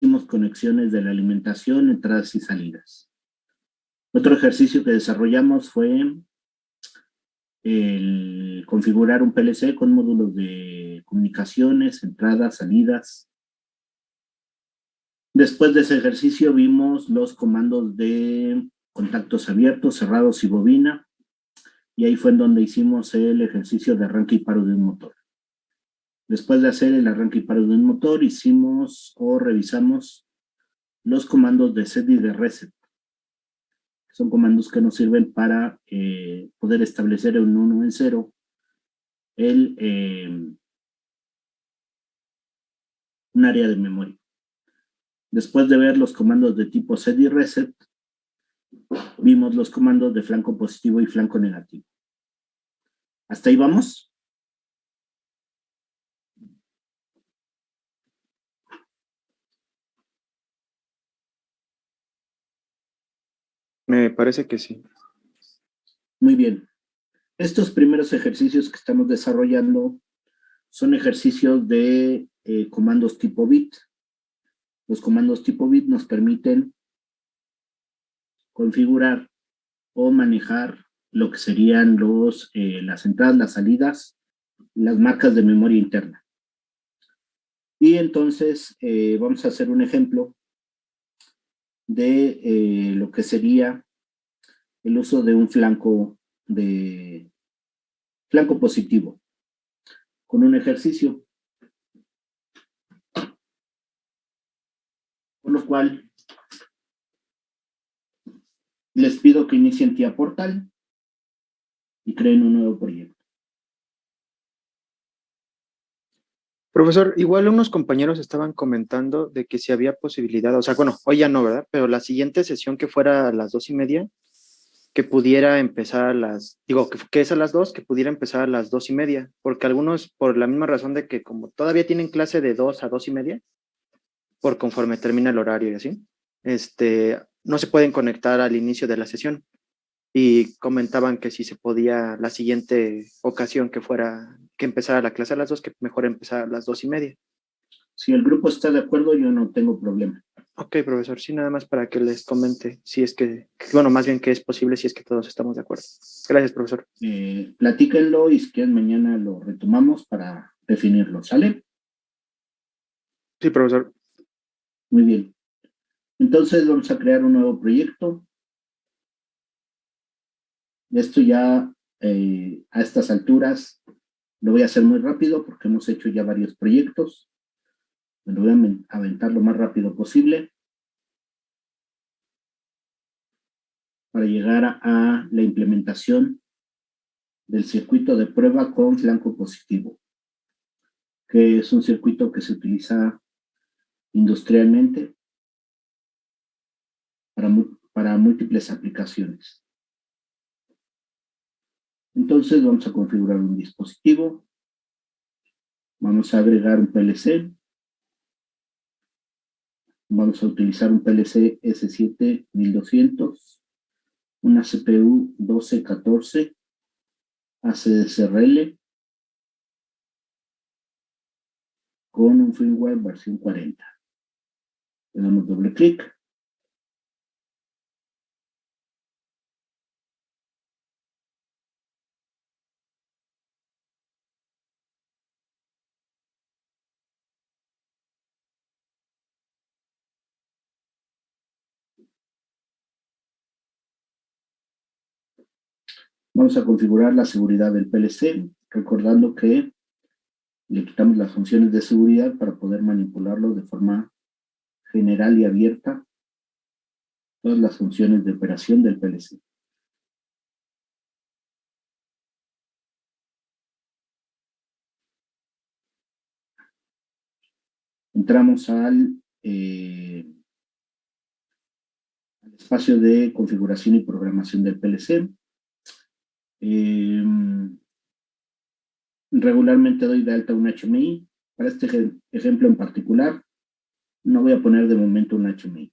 hicimos conexiones de la alimentación, entradas y salidas. Otro ejercicio que desarrollamos fue el configurar un PLC con módulos de comunicaciones, entradas, salidas. Después de ese ejercicio vimos los comandos de contactos abiertos, cerrados y bobina, y ahí fue en donde hicimos el ejercicio de arranque y paro de un motor. Después de hacer el arranque y paro de un motor, hicimos o revisamos los comandos de set y de reset. Son comandos que nos sirven para poder establecer en 1 o en 0 un área de memoria. Después de ver los comandos de tipo set y reset, vimos los comandos de flanco positivo y flanco negativo. ¿Hasta ahí vamos? Me parece que sí. Muy bien. Estos primeros ejercicios que estamos desarrollando son ejercicios de comandos tipo bit. Los comandos tipo bit nos permiten configurar o manejar lo que serían las entradas, las salidas, las marcas de memoria interna. Y entonces vamos a hacer un ejemplo de lo que sería el uso de un flanco positivo con un ejercicio, por lo cual les pido que inicien TIA Portal y creen un nuevo proyecto. Profesor, igual unos compañeros estaban comentando de que si había posibilidad, o sea, bueno, hoy ya no, ¿verdad? Pero la siguiente sesión que fuera a las 2:30, que pudiera empezar a que es a las 2, que pudiera empezar a las 2:30, porque algunos, por la misma razón de que como todavía tienen clase de 2 a 2:30, por conforme termina el horario y así, no se pueden conectar al inicio de la sesión. Y comentaban que si se podía la siguiente ocasión que empezara la clase a las 2, que mejor empezar a las 2:30. Si el grupo está de acuerdo, yo no tengo problema. Ok, profesor, sí, nada más para que les comente si es bueno, más bien que es posible si es que todos estamos de acuerdo. Gracias, profesor. Platíquenlo y si quieren mañana lo retomamos para definirlo, ¿sale? Sí, profesor. Muy bien. Entonces vamos a crear un nuevo proyecto. Esto ya a estas alturas lo voy a hacer muy rápido porque hemos hecho ya varios proyectos. Me lo voy a aventar lo más rápido posible para llegar a la implementación del circuito de prueba con flanco positivo, que es un circuito que se utiliza industrialmente para múltiples aplicaciones. Entonces vamos a configurar un dispositivo, vamos a agregar un PLC, vamos a utilizar un PLC S7-1200, una CPU 1214, ACSRL, con un firmware versión 40. Le damos doble clic. Vamos a configurar la seguridad del PLC, recordando que le quitamos las funciones de seguridad para poder manipularlo de forma general y abierta, todas las funciones de operación del PLC. Entramos al espacio de configuración y programación del PLC. Regularmente doy de alta un HMI. Para este ejemplo en particular, no voy a poner de momento un HMI.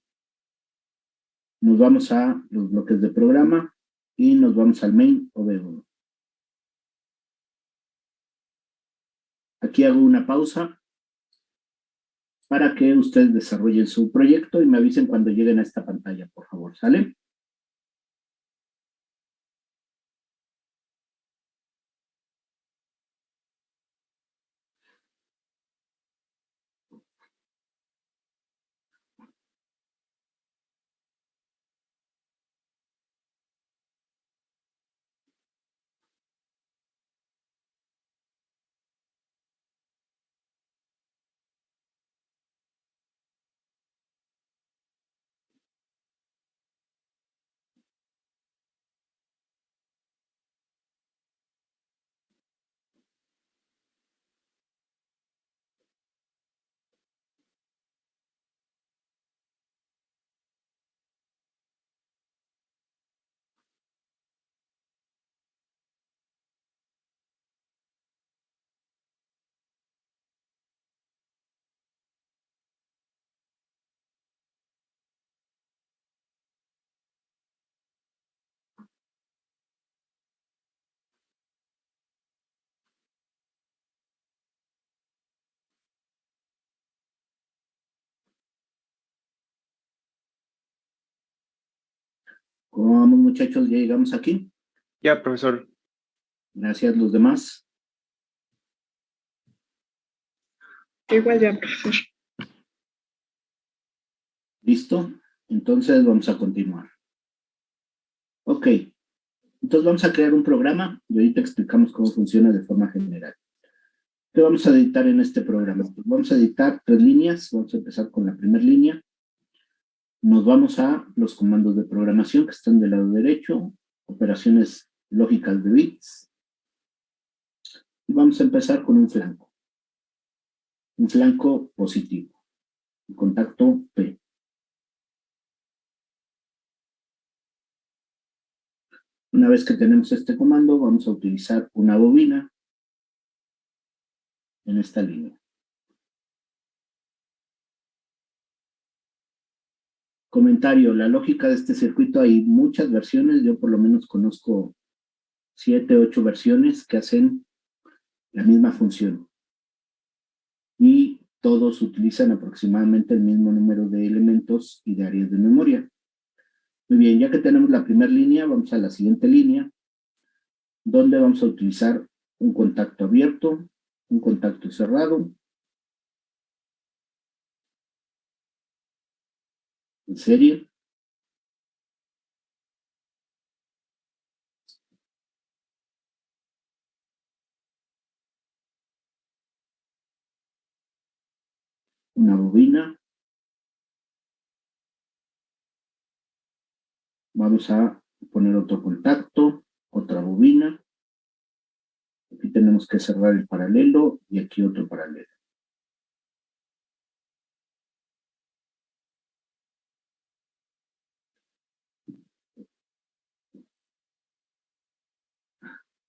Nos vamos a los bloques de programa y nos vamos al main OV1. Aquí hago una pausa para que ustedes desarrollen su proyecto y me avisen cuando lleguen a esta pantalla, por favor, ¿sale? ¿Cómo vamos, muchachos? ¿Ya llegamos aquí? Ya, profesor. Gracias, los demás. Igual ya, profesor. ¿Listo? Entonces vamos a continuar. Ok. Entonces vamos a crear un programa y ahorita explicamos cómo funciona de forma general. ¿Qué vamos a editar en este programa? Pues vamos a editar 3 líneas. Vamos a empezar con la primera línea. Nos vamos a los comandos de programación que están del lado derecho, operaciones lógicas de bits. Y vamos a empezar con un flanco positivo, contacto P. Una vez que tenemos este comando, vamos a utilizar una bobina en esta línea. Comentario, la lógica de este circuito, hay muchas versiones, yo por lo menos conozco 7, 8 versiones que hacen la misma función. Y todos utilizan aproximadamente el mismo número de elementos y de áreas de memoria. Muy bien, ya que tenemos la primera línea, vamos a la siguiente línea, donde vamos a utilizar un contacto abierto, un contacto cerrado, en serie, una bobina, vamos a poner otro contacto, otra bobina, aquí tenemos que cerrar el paralelo y aquí otro paralelo.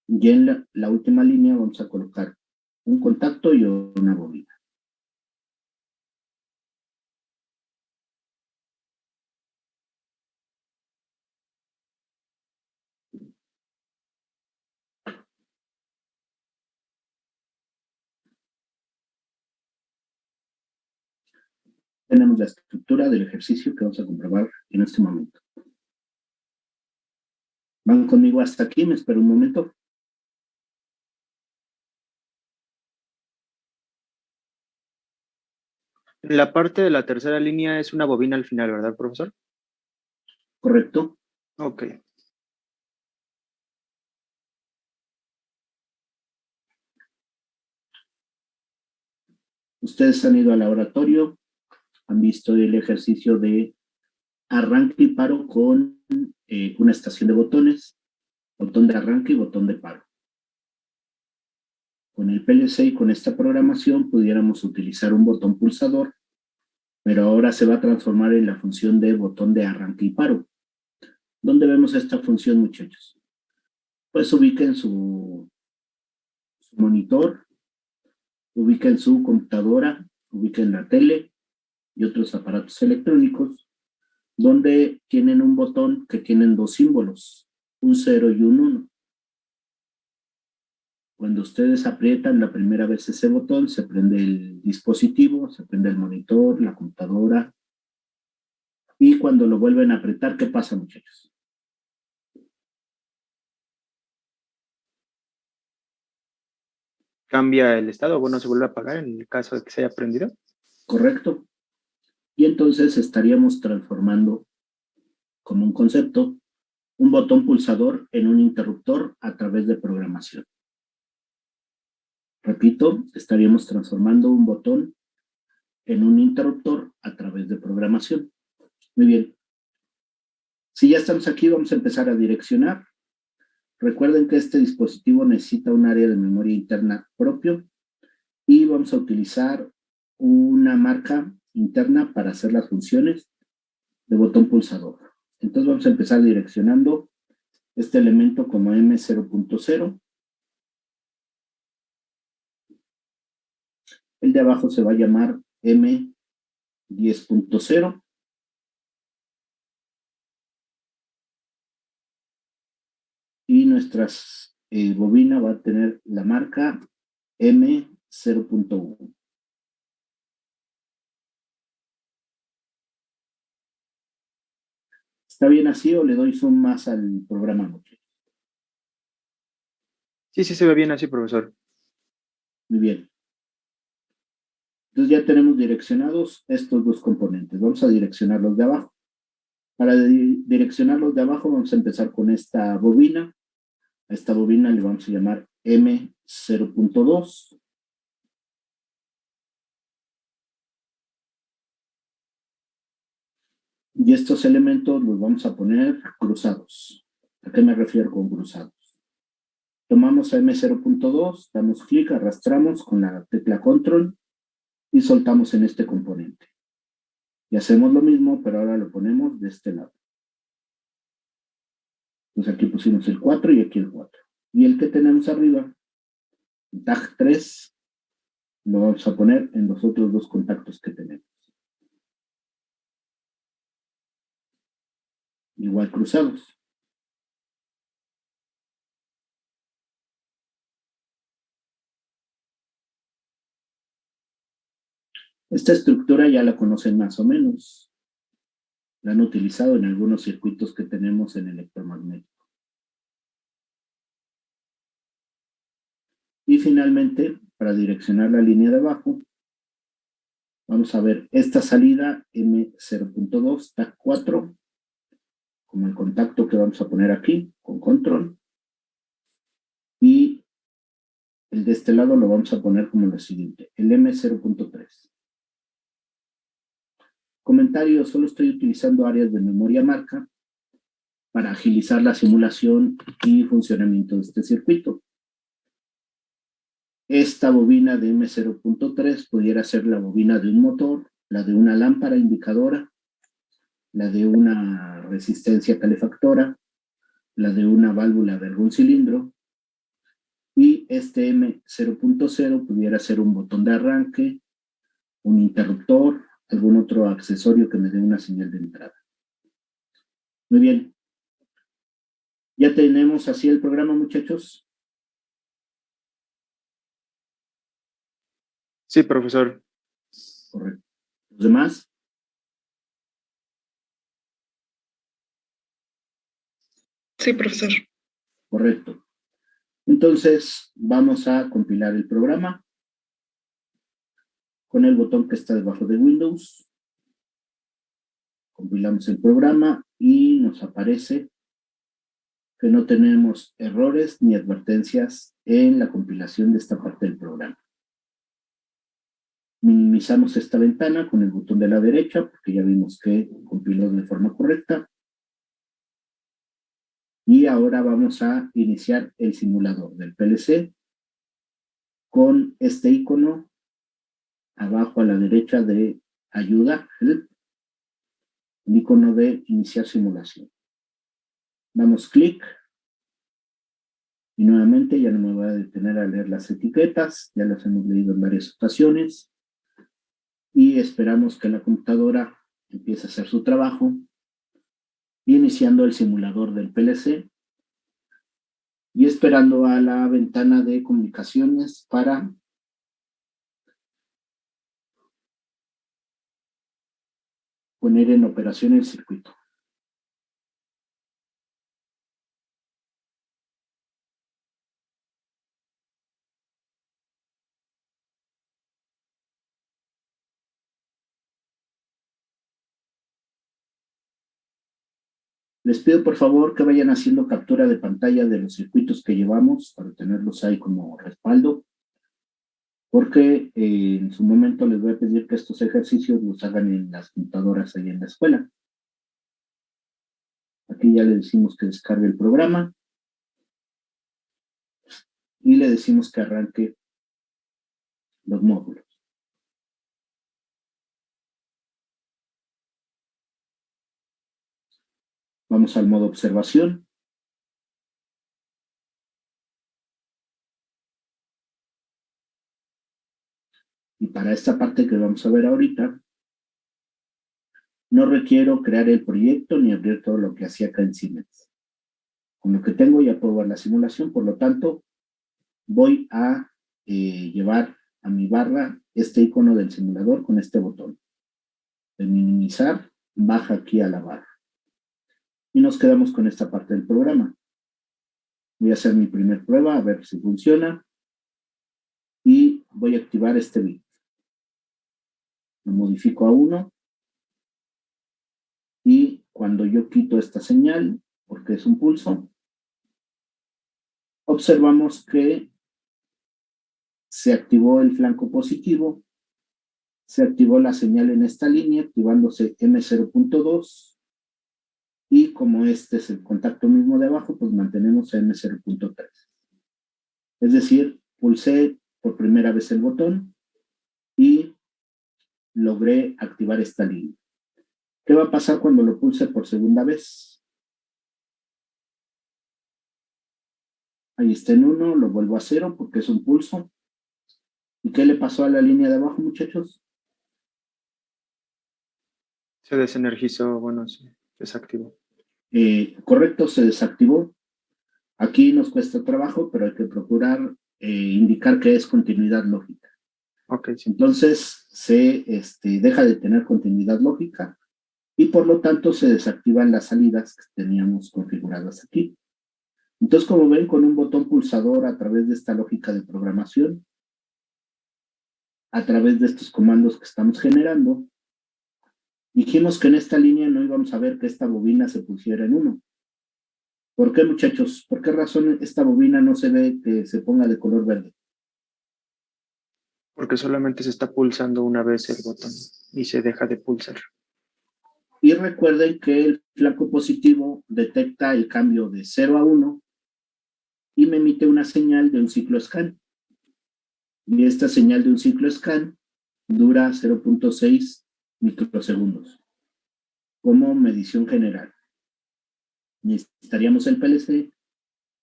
Y en la última línea vamos a colocar un contacto y una bobina. Tenemos la estructura del ejercicio que vamos a comprobar en este momento. ¿Van conmigo hasta aquí? Me espero un momento. La parte de la tercera línea es una bobina al final, ¿verdad, profesor? ¿Correcto? Ok. Ustedes han ido al laboratorio, han visto el ejercicio de arranque y paro con una estación de botones, botón de arranque y botón de paro. Con el PLC y con esta programación pudiéramos utilizar un botón pulsador, pero ahora se va a transformar en la función de botón de arranque y paro. ¿Dónde vemos esta función, muchachos? Pues ubiquen su monitor, ubiquen su computadora, ubiquen la tele y otros aparatos electrónicos, donde tienen un botón que tienen 2 símbolos, un 0 y un 1. Cuando ustedes aprietan la primera vez ese botón, se prende el dispositivo, se prende el monitor, la computadora. Y cuando lo vuelven a apretar, ¿qué pasa, muchachos? Cambia el estado, bueno, se vuelve a apagar en el caso de que se haya prendido. Correcto. Y entonces estaríamos transformando como un concepto un botón pulsador en un interruptor a través de programación. Repito, estaríamos transformando un botón en un interruptor a través de programación. Muy bien. Si ya estamos aquí, vamos a empezar a direccionar. Recuerden que este dispositivo necesita un área de memoria interna propio y vamos a utilizar una marca interna para hacer las funciones de botón pulsador. Entonces vamos a empezar direccionando este elemento como M0.0. El de abajo se va a llamar M10.0. Y nuestra bobina va a tener la marca M0.1. ¿Está bien así o le doy zoom más al programa? Sí, sí se ve bien así, profesor. Muy bien. Entonces ya tenemos direccionados estos dos componentes. Vamos a direccionarlos de abajo. Para direccionarlos de abajo vamos a empezar con esta bobina. A esta bobina le vamos a llamar M0.2. Y estos elementos los vamos a poner cruzados. ¿A qué me refiero con cruzados? Tomamos a M0.2, damos clic, arrastramos con la tecla control y soltamos en este componente. Y hacemos lo mismo, pero ahora lo ponemos de este lado. Entonces aquí pusimos el 4 y aquí el 4. Y el que tenemos arriba, tag 3, lo vamos a poner en los otros dos contactos que tenemos. Igual cruzados. Esta estructura ya la conocen más o menos. La han utilizado en algunos circuitos que tenemos en electromagnético. Y finalmente, para direccionar la línea de abajo, vamos a ver esta salida M0.2, tag 4, como el contacto que vamos a poner aquí, con control. Y el de este lado lo vamos a poner como lo siguiente, el M0.3. Comentario, solo estoy utilizando áreas de memoria marca para agilizar la simulación y funcionamiento de este circuito. Esta bobina de M0.3 pudiera ser la bobina de un motor, la de una lámpara indicadora, la de una resistencia calefactora, la de una válvula de algún cilindro, y este M0.0 pudiera ser un botón de arranque, un interruptor, algún otro accesorio que me dé una señal de entrada. Muy bien. Ya tenemos así el programa, muchachos. Sí, profesor. Correcto. ¿Los demás? Sí, profesor. Correcto. Entonces, vamos a compilar el programa con el botón que está debajo de Windows. Compilamos el programa y nos aparece que no tenemos errores ni advertencias en la compilación de esta parte del programa. Minimizamos esta ventana con el botón de la derecha, porque ya vimos que compiló de forma correcta. Y ahora vamos a iniciar el simulador del PLC con este icono abajo a la derecha de ayuda, help, el icono de iniciar simulación. Damos clic y nuevamente ya no me voy a detener a leer las etiquetas, ya las hemos leído en varias ocasiones. Y esperamos que la computadora empiece a hacer su trabajo, iniciando el simulador del PLC. y esperando a la ventana de comunicaciones para poner en operación el circuito. Les pido por favor que vayan haciendo captura de pantalla de los circuitos que llevamos para tenerlos ahí como respaldo, porque en su momento les voy a pedir que estos ejercicios los hagan en las computadoras ahí en la escuela. Aquí ya le decimos que descargue el programa y le decimos que arranque los módulos. Vamos al modo observación. Y para esta parte que vamos a ver ahorita, no requiero crear el proyecto ni abrir todo lo que hacía acá en Siemens. Con lo que tengo ya puedo ver la simulación, por lo tanto, voy a llevar a mi barra este icono del simulador con este botón. De minimizar, baja aquí a la barra. Y nos quedamos con esta parte del programa. Voy a hacer mi primer prueba, a ver si funciona. Y voy a activar este bit. Lo modifico a 1. Y cuando yo quito esta señal, porque es un pulso, observamos que se activó el flanco positivo, se activó la señal en esta línea, activándose M0.2, y como este es el contacto mismo de abajo, pues mantenemos M0.3. Es decir, pulsé por primera vez el botón y logré activar esta línea. ¿Qué va a pasar cuando lo pulse por segunda vez? Ahí está en 1, lo vuelvo a 0 porque es un pulso. ¿Y qué le pasó a la línea de abajo, muchachos? Se desenergizó, bueno, se desactivó. Correcto, se desactivó. Aquí nos cuesta trabajo, pero hay que procurar indicar que es continuidad lógica. Ok, sí. Entonces se deja de tener continuidad lógica y por lo tanto se desactivan las salidas que teníamos configuradas aquí. Entonces, como ven, con un botón pulsador a través de esta lógica de programación, a través de estos comandos que estamos generando, dijimos que en esta línea no íbamos a ver que esta bobina se pusiera en 1. ¿Por qué, muchachos? ¿Por qué razón esta bobina no se ve que se ponga de color verde? Porque solamente se está pulsando una vez el botón y se deja de pulsar. Y recuerden que el flanco positivo detecta el cambio de 0 a 1 y me emite una señal de un ciclo scan. Y esta señal de un ciclo scan dura 0.6 microsegundos como medición general. Necesitaríamos el PLC,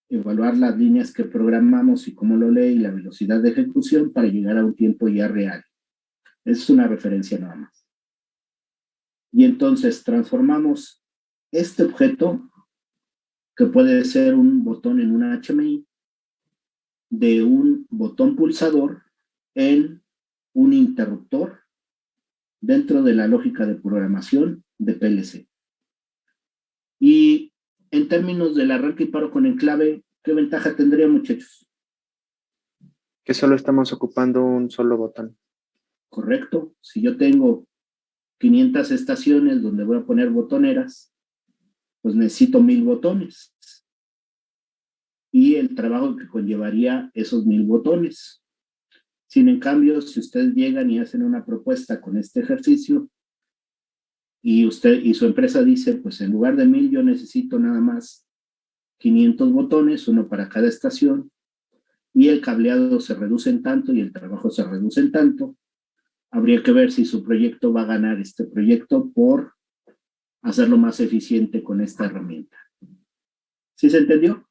evaluar las líneas que programamos y cómo lo lee y la velocidad de ejecución para llegar a un tiempo ya real. Es una referencia nada más. Y entonces transformamos este objeto, que puede ser un botón en una HMI, de un botón pulsador en un interruptor dentro de la lógica de programación de PLC. Y en términos del arranque y paro con enclave, ¿qué ventaja tendría, muchachos? Que solo estamos ocupando un solo botón. Correcto. Si yo tengo 500 estaciones donde voy a poner botoneras, pues necesito 1000 botones. Y el trabajo que conllevaría esos 1000 botones. Sin en cambio, si ustedes llegan y hacen una propuesta con este ejercicio, y usted y su empresa dice, pues en lugar de 1000 yo necesito nada más 500 botones, uno para cada estación, y el cableado se reduce en tanto y el trabajo se reduce en tanto, habría que ver si su proyecto va a ganar este proyecto por hacerlo más eficiente con esta herramienta. ¿Sí se entendió?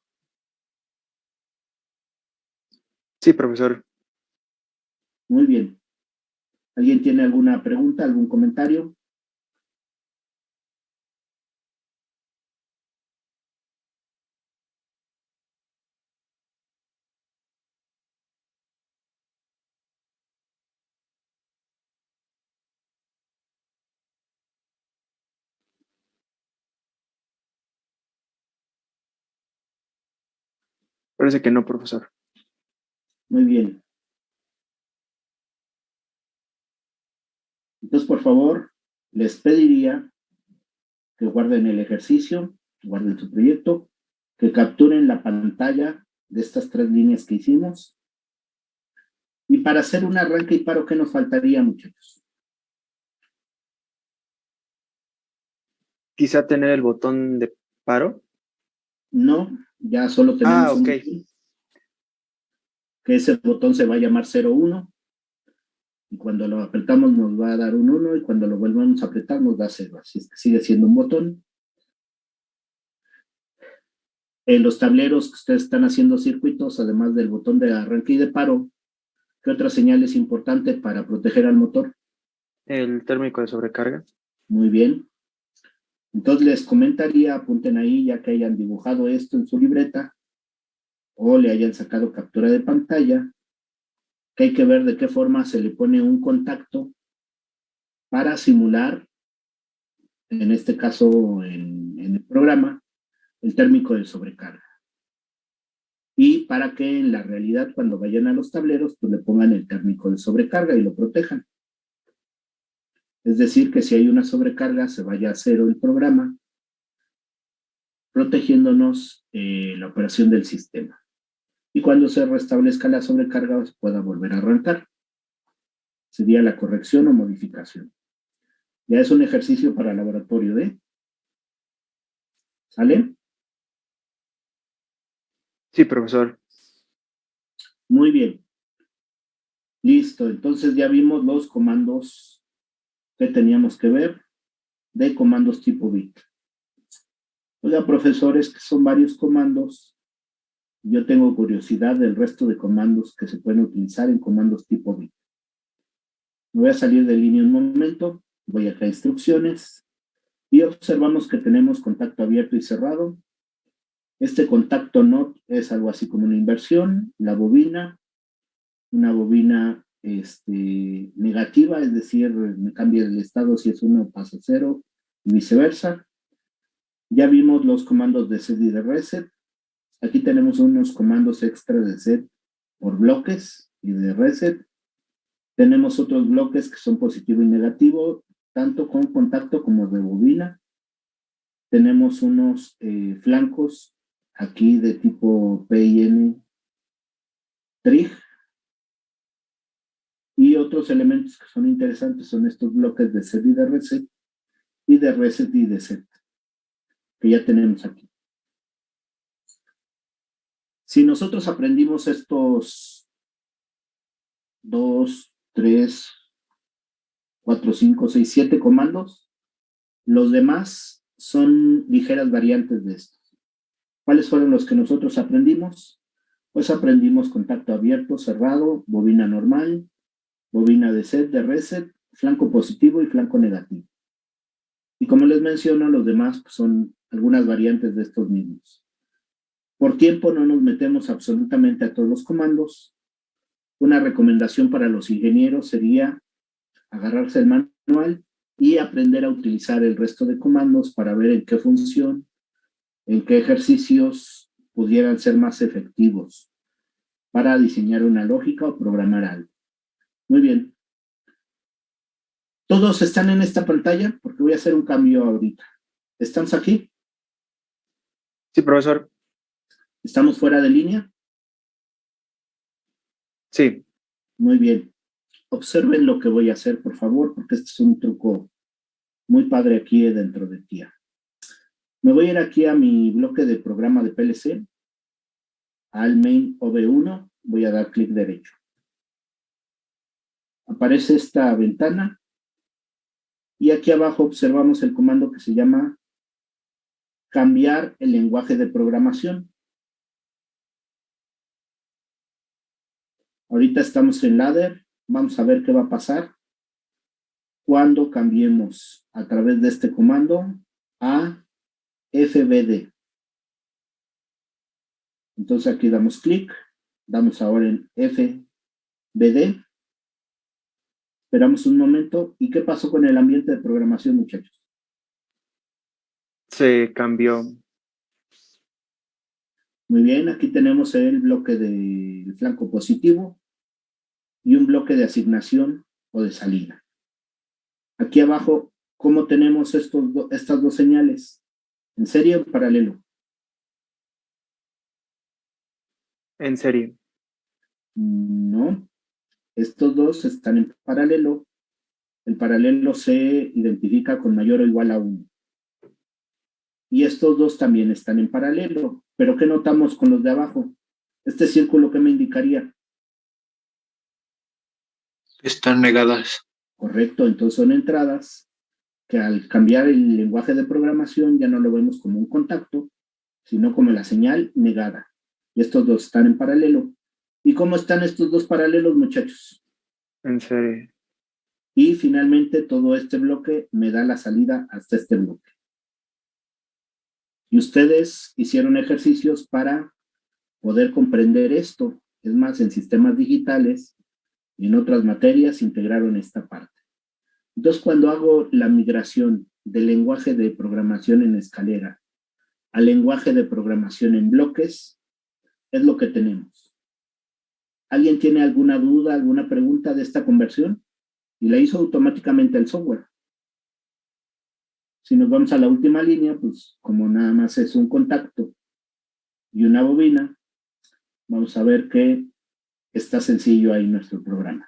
Sí, profesor. Muy bien. ¿Alguien tiene alguna pregunta, algún comentario? Parece que no, profesor. Muy bien. Entonces, por favor, les pediría que guarden el ejercicio, guarden su proyecto, que capturen la pantalla de estas 3 líneas que hicimos. Y para hacer un arranque y paro, ¿qué nos faltaría, muchachos? Quizá tener el botón de paro. No, ya solo tenemos un Ok. botón, que ese botón se va a llamar 01, y cuando lo apretamos nos va a dar un 1, y cuando lo volvamos a apretar nos da 0, así es que sigue siendo un botón. En los tableros que ustedes están haciendo circuitos, además del botón de arranque y de paro, ¿qué otra señal es importante para proteger al motor? El térmico de sobrecarga. Muy bien. Entonces les comentaría, apunten ahí, ya que hayan dibujado esto en su libreta o le hayan sacado captura de pantalla, que hay que ver de qué forma se le pone un contacto para simular, en este caso en el programa, el térmico de sobrecarga. Y para que en la realidad, cuando vayan a los tableros, pues le pongan el térmico de sobrecarga y lo protejan. Es decir, que si hay una sobrecarga, se vaya a cero el programa, protegiéndonos la operación del sistema. Y cuando se restablezca la sobrecarga, se pueda volver a arrancar. Sería la corrección o modificación. Ya es un ejercicio para laboratorio de. ¿Sale? Sí, profesor. Muy bien. Listo. Entonces ya vimos los comandos que teníamos que ver de comandos tipo bit. Oiga, profesores, que son varios comandos. Yo tengo curiosidad del resto de comandos que se pueden utilizar en comandos tipo bit. Me voy a salir de línea un momento. Voy acá a instrucciones. Y observamos que tenemos contacto abierto y cerrado. Este contacto NOT es algo así como una inversión, la bobina, una bobina negativa, es decir, me cambia el estado, si es 1 pasa a 0 y viceversa. Ya vimos los comandos de set y de reset. Aquí tenemos unos comandos extra de set por bloques y de reset. Tenemos otros bloques que son positivo y negativo, tanto con contacto como de bobina. Tenemos unos flancos aquí de tipo P y N trig, y otros elementos que son interesantes son estos bloques de set y de reset, y de reset y de set, que ya tenemos aquí. Si nosotros aprendimos estos 2, 3, 4, 5, 6, 7 comandos, los demás son ligeras variantes de estos. ¿Cuáles fueron los que nosotros aprendimos? Pues aprendimos contacto abierto, cerrado, bobina normal, bobina de set, de reset, flanco positivo y flanco negativo. Y como les menciono, los demás pues, son algunas variantes de estos mismos. Por tiempo no nos metemos absolutamente a todos los comandos. Una recomendación para los ingenieros sería agarrarse el manual y aprender a utilizar el resto de comandos para ver en qué función, en qué ejercicios pudieran ser más efectivos para diseñar una lógica o programar algo. Muy bien. ¿Todos están en esta pantalla? Porque voy a hacer un cambio ahorita. ¿Estamos aquí? Sí, profesor. ¿Estamos fuera de línea? Sí. Muy bien. Observen lo que voy a hacer, por favor, porque este es un truco muy padre aquí dentro de TIA. Me voy a ir aquí a mi bloque de programa de PLC, al main OV1, voy a dar clic derecho. Aparece esta ventana y aquí abajo observamos el comando que se llama cambiar el lenguaje de programación. Ahorita estamos en ladder, vamos a ver qué va a pasar cuando cambiemos a través de este comando a FBD. Entonces aquí damos clic, damos ahora en FBD, esperamos un momento. ¿Y qué pasó con el ambiente de programación, muchachos? Se cambió. Muy bien, aquí tenemos el bloque del flanco positivo y un bloque de asignación o de salida. Aquí abajo, ¿cómo tenemos estas dos señales? ¿En serie o en paralelo? En serio. No, estos dos están en paralelo. El paralelo se identifica con mayor o igual a 1. Y estos dos también están en paralelo. ¿Pero qué notamos con los de abajo? Este círculo, ¿qué me indicaría? Están negadas. Correcto, entonces son entradas que al cambiar el lenguaje de programación ya no lo vemos como un contacto, sino como la señal negada. Y estos dos están en paralelo. ¿Y cómo están estos dos paralelos, muchachos? En serio. Y finalmente todo este bloque me da la salida hasta este bloque. Y ustedes hicieron ejercicios para poder comprender esto. Es más, en sistemas digitales y en otras materias integraron esta parte. Entonces, cuando hago la migración del lenguaje de programación en escalera al lenguaje de programación en bloques, es lo que tenemos. ¿Alguien tiene alguna duda, alguna pregunta de esta conversión? Y la hizo automáticamente el software. Si nos vamos a la última línea, pues como nada más es un contacto y una bobina, vamos a ver que está sencillo ahí nuestro programa.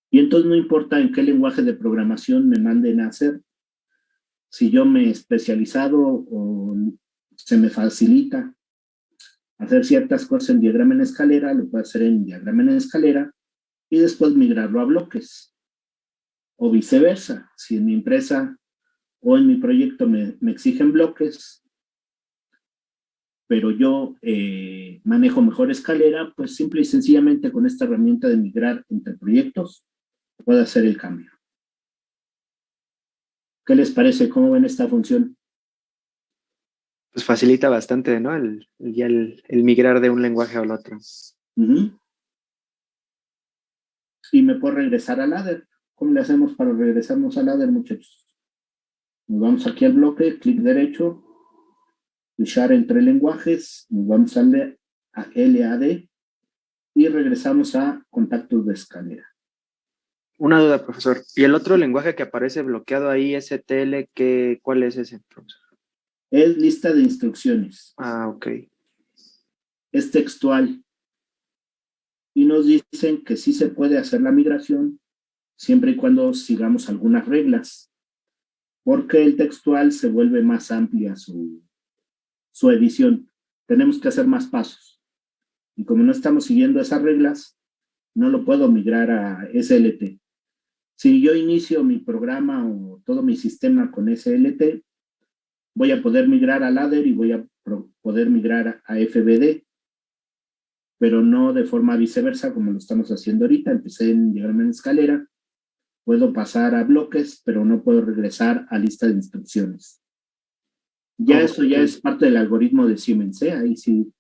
Y entonces no importa en qué lenguaje de programación me manden a hacer, si yo me he especializado o se me facilita hacer ciertas cosas en diagrama en escalera, lo puedo hacer en diagrama en escalera y después migrarlo a bloques. O viceversa, si en mi empresa o en mi proyecto me exigen bloques, pero yo manejo mejor escalera, pues simple y sencillamente con esta herramienta de migrar entre proyectos, puedo hacer el cambio. ¿Qué les parece? ¿Cómo ven esta función? Pues facilita bastante, ¿no? El migrar de un lenguaje al otro. Y me puedo regresar al ladder. ¿Cómo le hacemos para regresarnos al ladder, muchachos? Nos vamos aquí al bloque, clic derecho, switchar entre lenguajes, nos vamos a LAD y regresamos a contactos de escalera. Una duda, profesor. ¿Y el otro lenguaje que aparece bloqueado ahí, STL, cuál es ese, profesor? Es lista de instrucciones. Ah, ok. Es textual. Y nos dicen que sí se puede hacer la migración siempre y cuando sigamos algunas reglas, porque el textual se vuelve más amplia su edición. Tenemos que hacer más pasos. Y como no estamos siguiendo esas reglas, no lo puedo migrar a SLT. Si yo inicio mi programa o todo mi sistema con SLT, voy a poder migrar a ladder y voy a poder migrar a FBD, pero no de forma viceversa como lo estamos haciendo ahorita. Empecé en diagrama en escalera, puedo pasar a bloques, pero no puedo regresar a lista de instrucciones. Ya eso ya es parte del algoritmo de Siemens, ¿eh? Ahí sí,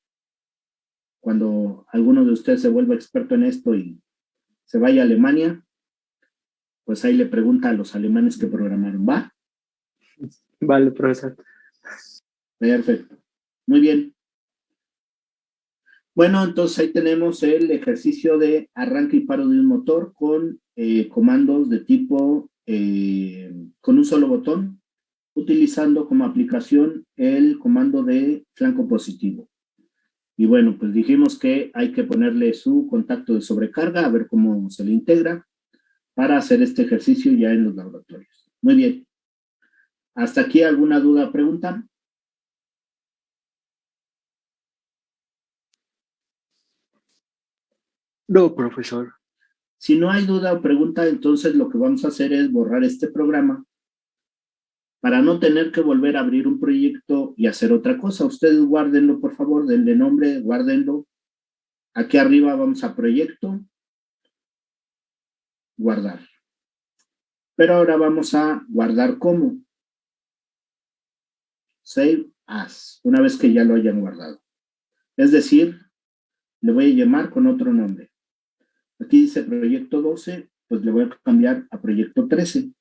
cuando alguno de ustedes se vuelva experto en esto y se vaya a Alemania, pues ahí le pregunta a los alemanes que programaron. ¿Va? Vale, profesor. Perfecto. Muy bien. Bueno, entonces ahí tenemos el ejercicio de arranque y paro de un motor con comandos de tipo, con un solo botón, utilizando como aplicación el comando de flanco positivo. Y bueno, pues dijimos que hay que ponerle su contacto de sobrecarga, a ver cómo se le integra, para hacer este ejercicio ya en los laboratorios. Muy bien. ¿Hasta aquí alguna duda o pregunta? No, profesor. Si no hay duda o pregunta, entonces lo que vamos a hacer es borrar este programa para no tener que volver a abrir un proyecto y hacer otra cosa. Ustedes guárdenlo, por favor, denle nombre, guárdenlo. Aquí arriba vamos a proyecto, guardar. Pero ahora vamos a guardar como. Save as, una vez que ya lo hayan guardado. Es decir, le voy a llamar con otro nombre. Aquí dice proyecto 12, pues le voy a cambiar a proyecto 13.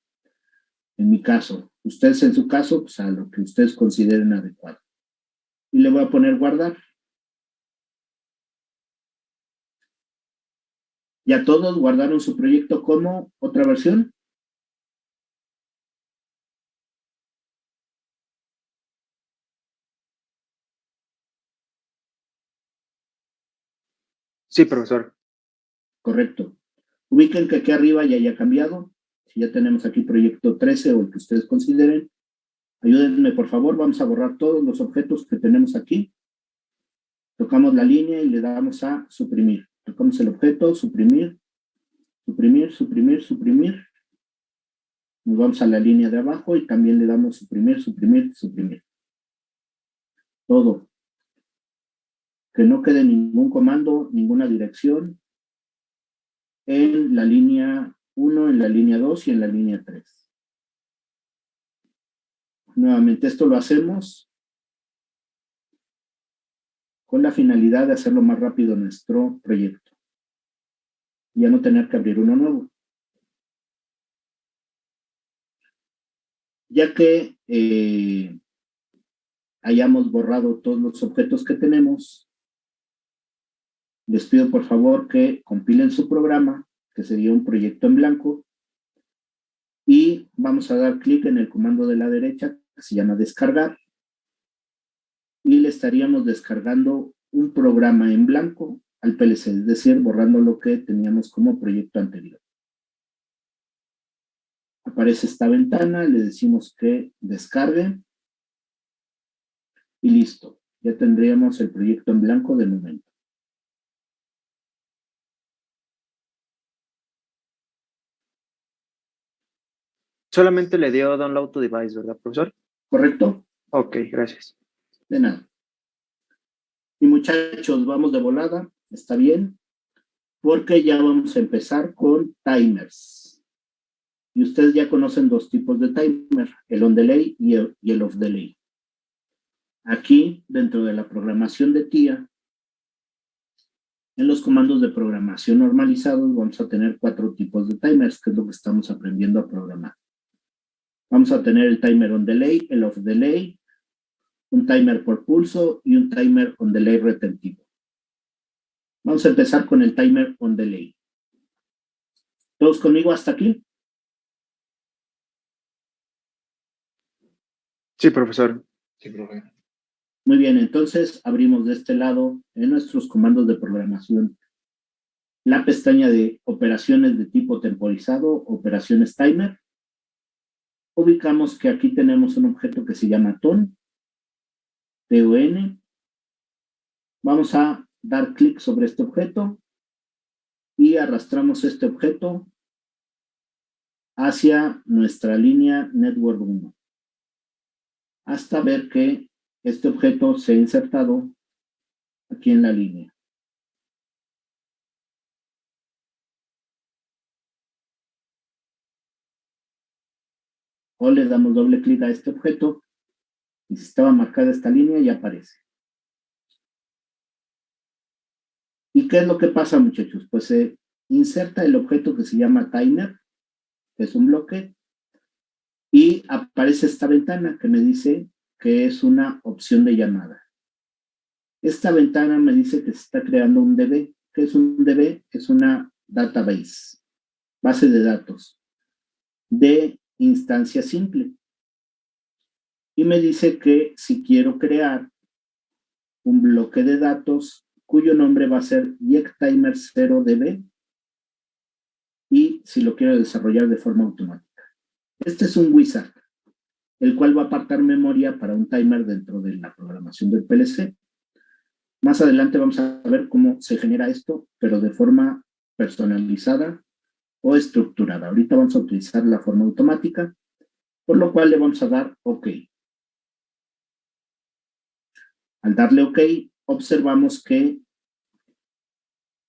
En mi caso, ustedes en su caso, pues a lo que ustedes consideren adecuado. y le voy a poner guardar. ¿Ya todos guardaron su proyecto como otra versión? Sí, profesor. Correcto. Ubiquen que aquí arriba ya haya cambiado. Si ya tenemos aquí proyecto 13 o el que ustedes consideren, ayúdenme por favor, vamos a borrar todos los objetos que tenemos aquí. Tocamos la línea y le damos a suprimir. Tocamos el objeto, suprimir, suprimir, suprimir, suprimir. Nos vamos a la línea de abajo y también le damos suprimir, suprimir, suprimir. Todo. Que no quede ningún comando, ninguna dirección en la línea 1, en la línea 2 y en la línea 3. Nuevamente, esto lo hacemos con la finalidad de hacerlo más rápido nuestro proyecto. Ya no tener que abrir uno nuevo. Ya que hayamos borrado todos los objetos que tenemos, les pido por favor que compilen su programa, que sería un proyecto en blanco, y vamos a dar clic en el comando de la derecha, que se llama descargar, y le estaríamos descargando un programa en blanco al PLC, es decir, borrando lo que teníamos como proyecto anterior. Aparece esta ventana, le decimos que descargue, y listo. Ya tendríamos el proyecto en blanco de momento. Solamente le dio download to device, ¿verdad, profesor? ¿Correcto? Ok, gracias. De nada. Y muchachos, vamos de volada, está bien, porque ya vamos a empezar con timers. Y ustedes ya conocen dos tipos de timer, el on delay y el off delay. Aquí, dentro de la programación de TIA, en los comandos de programación normalizados vamos a tener 4 tipos de timers, que es lo que estamos aprendiendo a programar. Vamos a tener el timer on delay, el off delay, un timer por pulso y un timer on delay retentivo. Vamos a empezar con el timer on delay. ¿Todos conmigo hasta aquí? Sí, profesor. Sí, profe. Muy bien, entonces abrimos de este lado en nuestros comandos de programación la pestaña de operaciones de tipo temporizado, operaciones timer. Ubicamos que aquí tenemos un objeto que se llama TON, T-O-N. Vamos a dar clic sobre este objeto y arrastramos este objeto hacia nuestra línea Network 1 hasta ver que este objeto se ha insertado aquí en la línea. O le damos doble clic a este objeto y si estaba marcada esta línea ya aparece. ¿Y qué es lo que pasa, muchachos? Pues se inserta el objeto que se llama timer, que es un bloque, y aparece esta ventana que me dice que es una opción de llamada. Esta ventana me dice que se está creando un DB. ¿Qué es un DB? Es una database, base de datos, de instancia simple. Y me dice que si quiero crear un bloque de datos cuyo nombre va a ser YecTimer0DB y si lo quiero desarrollar de forma automática. Este es un wizard, el cual va a apartar memoria para un timer dentro de la programación del PLC. Más adelante vamos a ver cómo se genera esto, pero de forma personalizada o estructurada. Ahorita vamos a utilizar la forma automática, por lo cual le vamos a dar OK. Al darle OK, observamos que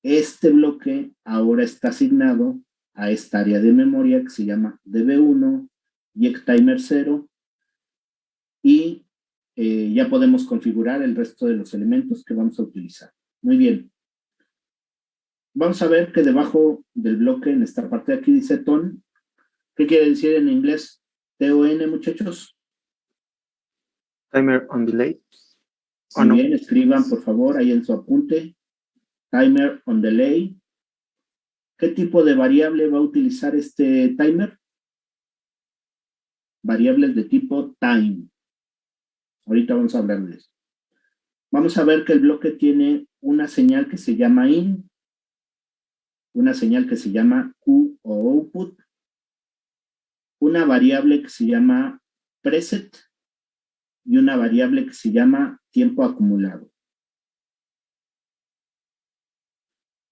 este bloque ahora está asignado a esta área de memoria que se llama DB1, YecTimer0, y ya podemos configurar el resto de los elementos que vamos a utilizar. Muy bien. Vamos a ver que debajo del bloque, en esta parte de aquí, dice TON. ¿Qué quiere decir en inglés TON, muchachos? Timer on delay. ¿O Muy no? bien, escriban por favor ahí en su apunte. Timer on delay. ¿Qué tipo de variable va a utilizar este timer? Variables de tipo time. Ahorita vamos a hablar de eso. Vamos a ver que el bloque tiene una señal que se llama in, una señal que se llama Q o output, una variable que se llama preset y una variable que se llama tiempo acumulado.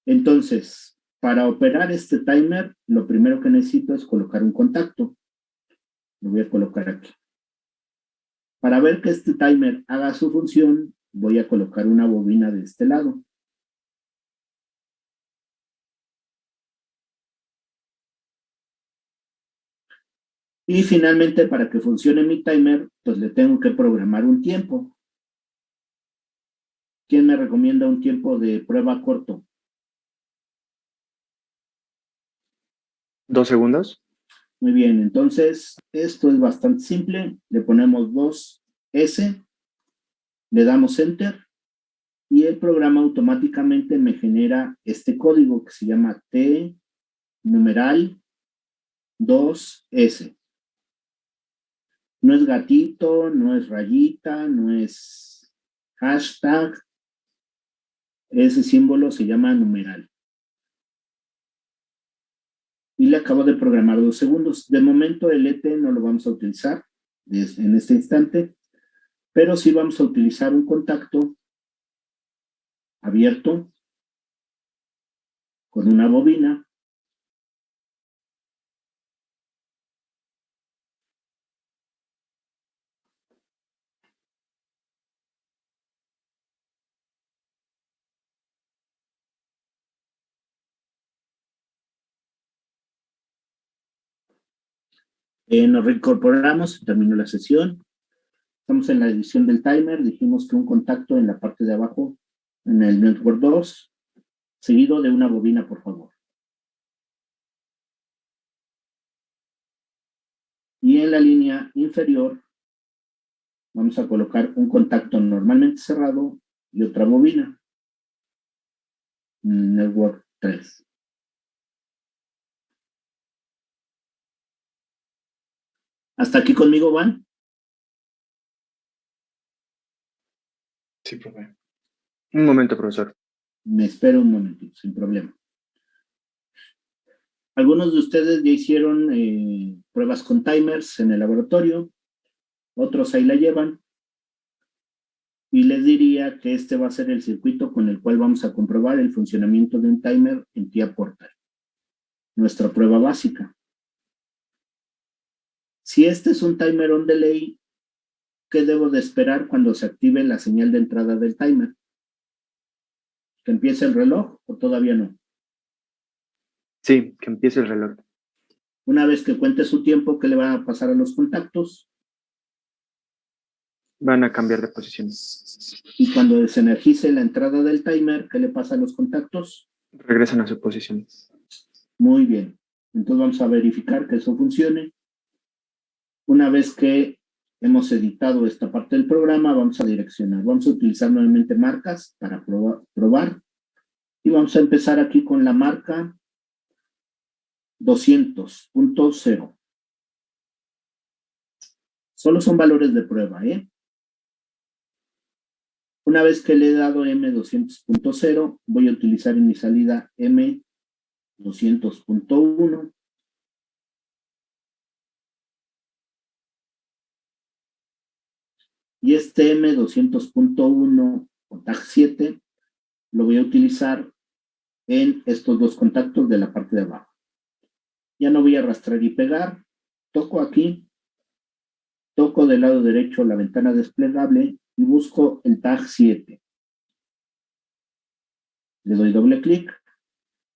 Entonces, para operar este timer, lo primero que necesito es colocar un contacto. Lo voy a colocar aquí. Para ver que este timer haga su función, voy a colocar una bobina de este lado. Y finalmente, para que funcione mi timer, pues le tengo que programar un tiempo. ¿Quién me recomienda un tiempo de prueba corto? 2 segundos. Muy bien, entonces esto es bastante simple. Le ponemos 2S, le damos Enter y el programa automáticamente me genera este código que se llama T numeral 2S. No es gatito, no es rayita, no es hashtag. Ese símbolo se llama numeral. Y le acabo de programar 2 segundos. De momento el ET no lo vamos a utilizar en este instante, pero sí vamos a utilizar un contacto abierto con una bobina. Nos reincorporamos, terminó la sesión. Estamos en la edición del timer. Dijimos que un contacto en la parte de abajo, en el network 2, seguido de una bobina, por favor. Y en la línea inferior vamos a colocar un contacto normalmente cerrado y otra bobina. Network 3. ¿Hasta aquí conmigo van? Sí, profe. Un momento, profesor. Me espero un momentito, sin problema. Algunos de ustedes ya hicieron pruebas con timers en el laboratorio, otros ahí la llevan. Y les diría que este va a ser el circuito con el cual vamos a comprobar el funcionamiento de un timer en TIA Portal. Nuestra prueba básica. Si este es un timer on delay, ¿qué debo de esperar cuando se active la señal de entrada del timer? ¿Que empiece el reloj o todavía no? Sí, que empiece el reloj. Una vez que cuente su tiempo, ¿qué le va a pasar a los contactos? Van a cambiar de posición. Y cuando desenergice la entrada del timer, ¿qué le pasa a los contactos? Regresan a su posición. Muy bien. Entonces vamos a verificar que eso funcione. Una vez que hemos editado esta parte del programa, vamos a direccionar. Vamos a utilizar nuevamente marcas para probar. Y vamos a empezar aquí con la marca 200.0. Solo son valores de prueba, ¿eh? Una vez que le he dado M200.0, voy a utilizar en mi salida M200.1. Y este M200.1 o tag 7 lo voy a utilizar en estos dos contactos de la parte de abajo. Ya no voy a arrastrar y pegar. Toco aquí. Toco del lado derecho la ventana desplegable y busco el tag 7. Le doy doble clic.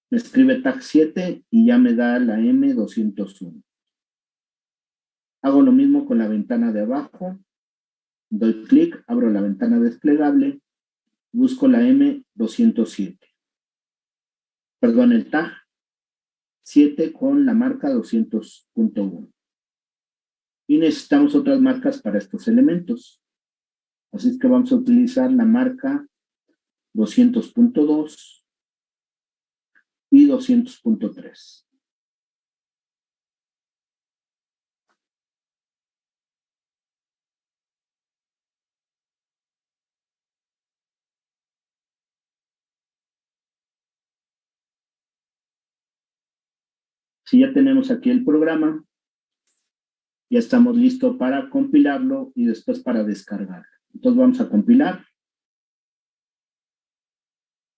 Me escribe tag 7 y ya me da la M201. Hago lo mismo con la ventana de abajo. Doy clic, abro la ventana desplegable. Busco la M207. Perdón, el tag 7 con la marca 200.1. Y necesitamos otras marcas para estos elementos. Así es que vamos a utilizar la marca 200.2 y 200.3. Si ya tenemos aquí el programa, ya estamos listos para compilarlo y después para descargar. Entonces vamos a compilar.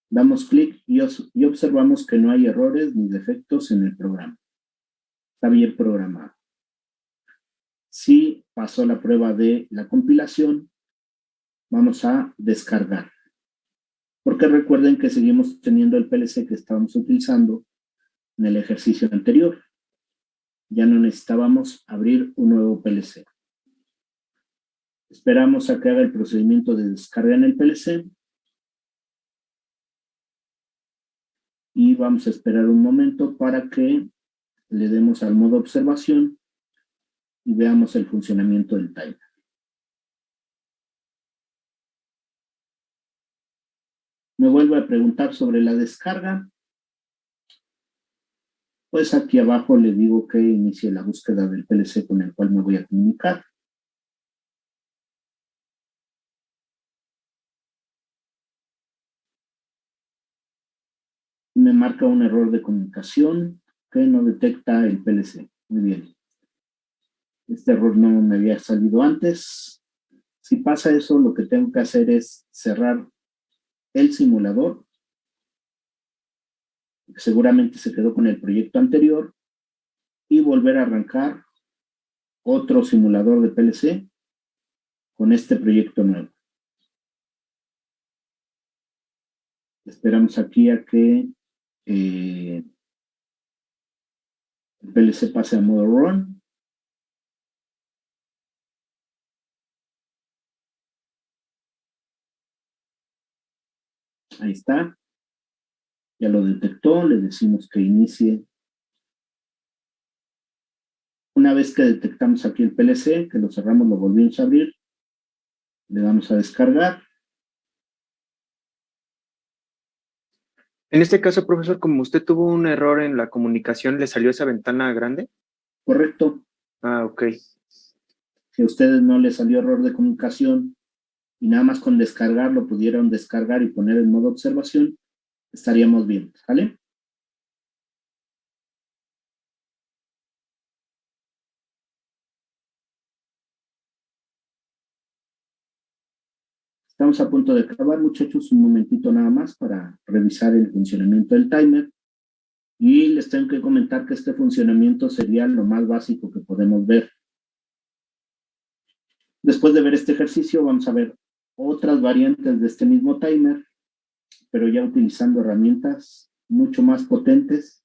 Damos clic y observamos que no hay errores ni defectos en el programa. Está bien programado. Si pasó la prueba de la compilación, vamos a descargar. Porque recuerden que seguimos teniendo el PLC que estábamos utilizando en el ejercicio anterior. Ya no necesitábamos abrir un nuevo PLC. Esperamos a que haga el procedimiento de descarga en el PLC. Y vamos a esperar un momento para que le demos al modo observación y veamos el funcionamiento del timer. Me vuelve a preguntar sobre la descarga. Pues aquí abajo le digo que inicie la búsqueda del PLC con el cual me voy a comunicar. Me marca un error de comunicación que no detecta el PLC. Muy bien. Este error no me había salido antes. Si pasa eso, lo que tengo que hacer es cerrar el simulador. Seguramente se quedó con el proyecto anterior. Y volver a arrancar otro simulador de PLC con este proyecto nuevo. Esperamos aquí a que el PLC pase a modo run. Ahí está. Ya lo detectó, le decimos que inicie. Una vez que detectamos aquí el PLC, que lo cerramos, lo volvemos a abrir, le damos a descargar. En este caso, profesor, como usted tuvo un error en la comunicación, ¿le salió esa ventana grande? Correcto. Ah, ok. Si a ustedes no les salió error de comunicación y nada más con descargar lo pudieron descargar y poner en modo observación, estaríamos bien, ¿vale? Estamos a punto de acabar, muchachos, un momentito nada más para revisar el funcionamiento del timer. Y les tengo que comentar que este funcionamiento sería lo más básico que podemos ver. Después de ver este ejercicio, vamos a ver otras variantes de este mismo timer, pero ya utilizando herramientas mucho más potentes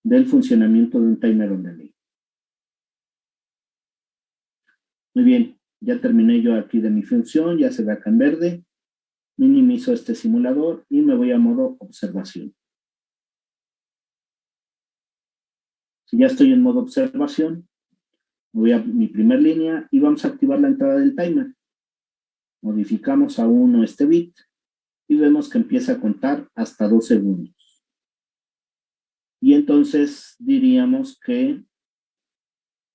del funcionamiento de un timer on delay. Muy bien, ya terminé yo aquí de mi función, ya se ve acá en verde. Minimizo este simulador y me voy a modo observación. Si ya estoy en modo observación, voy a mi primer línea y vamos a activar la entrada del timer. Modificamos a 1 este bit y vemos que empieza a contar hasta 2 segundos. Y entonces diríamos que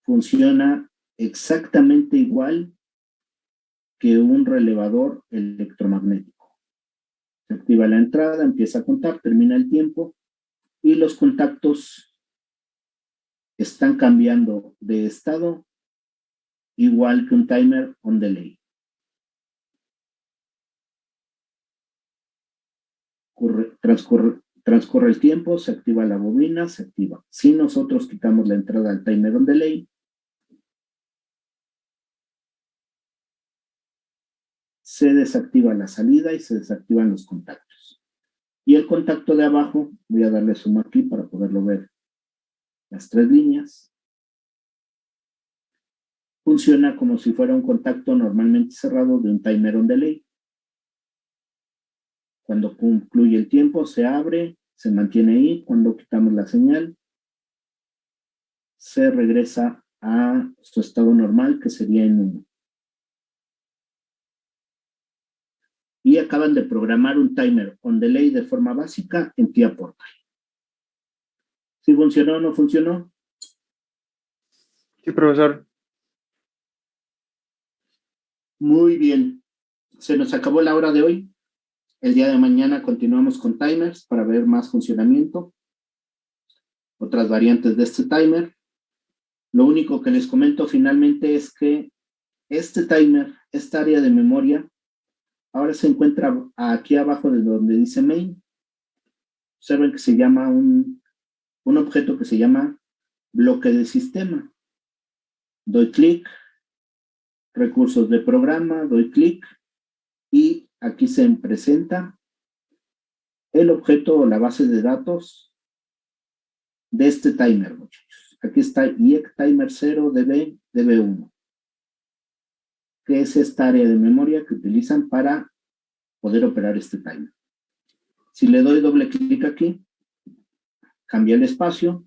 funciona exactamente igual que un relevador electromagnético. Se activa la entrada, empieza a contar, termina el tiempo y los contactos están cambiando de estado igual que un timer on delay. Transcurre el tiempo, se activa la bobina, se activa. Si nosotros quitamos la entrada al timer on delay, se desactiva la salida y se desactivan los contactos. Y el contacto de abajo, voy a darle zoom aquí para poderlo ver, las 3 líneas. Funciona como si fuera un contacto normalmente cerrado de un timer on delay. Cuando concluye el tiempo, se abre, se mantiene ahí. Cuando quitamos la señal, se regresa a su estado normal, que sería en 1. y acaban de programar un timer on delay de forma básica en TIA Portal. ¿Sí funcionó o no funcionó? Sí, profesor. Muy bien. Se nos acabó la hora de hoy. El día de mañana continuamos con timers para ver más funcionamiento. Otras variantes de este timer. Lo único que les comento finalmente es que este timer, esta área de memoria, ahora se encuentra aquí abajo de donde dice main. Observen que se llama un objeto que se llama bloque de sistema. Doy clic, recursos de programa, doy clic y aquí se presenta el objeto o la base de datos de este timer, muchachos. Aquí está IEC timer 0 DB DB1, que es esta área de memoria que utilizan para poder operar este timer. Si le doy doble clic aquí, cambia el espacio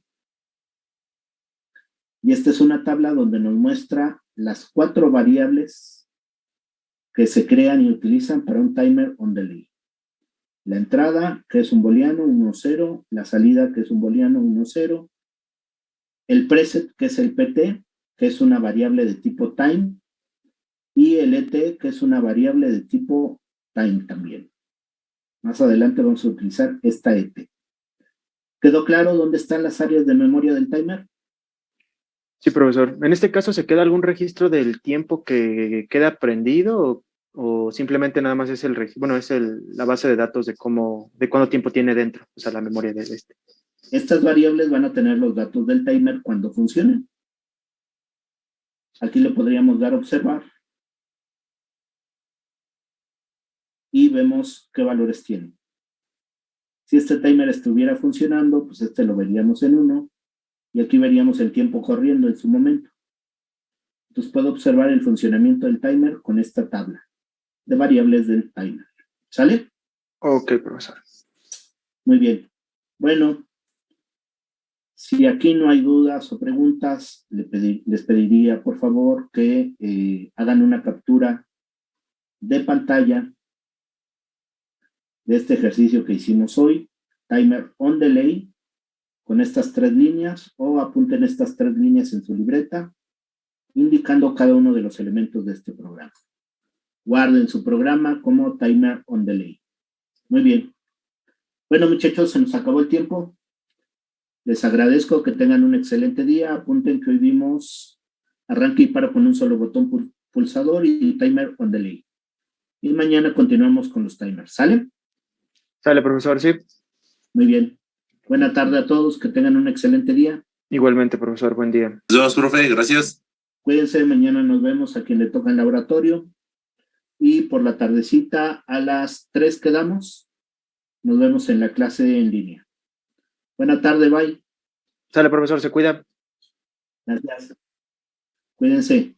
y esta es una tabla donde nos muestra las 4 variables que se crean y utilizan para un timer on delay. La entrada, que es un booleano 1-0, la salida, que es un booleano 1-0, el preset, que es el PT, que es una variable de tipo time, y el ET, que es una variable de tipo time también. Más adelante vamos a utilizar esta ET. ¿Quedó claro dónde están las áreas de memoria del timer? Sí, profesor. En este caso, ¿se queda algún registro del tiempo que queda prendido o simplemente nada más es la base de datos de cuánto tiempo tiene dentro, o sea, la memoria de este? Estas variables van a tener los datos del timer cuando funcionen. Aquí le podríamos dar a observar y vemos qué valores tiene. Si este timer estuviera funcionando, pues este lo veríamos en 1 y aquí veríamos el tiempo corriendo en su momento. Entonces puedo observar el funcionamiento del timer con esta tabla de variables del timer. ¿Sale? Ok, profesor. Muy bien. Bueno, si aquí no hay dudas o preguntas, les pediría por favor que hagan una captura de pantalla de este ejercicio que hicimos hoy, timer on delay, con estas 3 líneas, o apunten estas 3 líneas en su libreta, indicando cada uno de los elementos de este programa. Guarden su programa como timer on delay. Muy bien. Bueno, muchachos, se nos acabó el tiempo. Les agradezco que tengan un excelente día. Apunten que hoy vimos arranque y paro con un solo botón pulsador y timer on delay. Y mañana continuamos con los timers. ¿Sale? Sale, profesor, sí. Muy bien. Buena tarde a todos. Que tengan un excelente día. Igualmente, profesor, buen día. Nos vemos, profe, gracias. Cuídense, mañana nos vemos a quien le toca en laboratorio. Y por la tardecita a las 3 quedamos. Nos vemos en la clase en línea. Buena tarde, bye. Sale, profesor, se cuida. Gracias. Cuídense.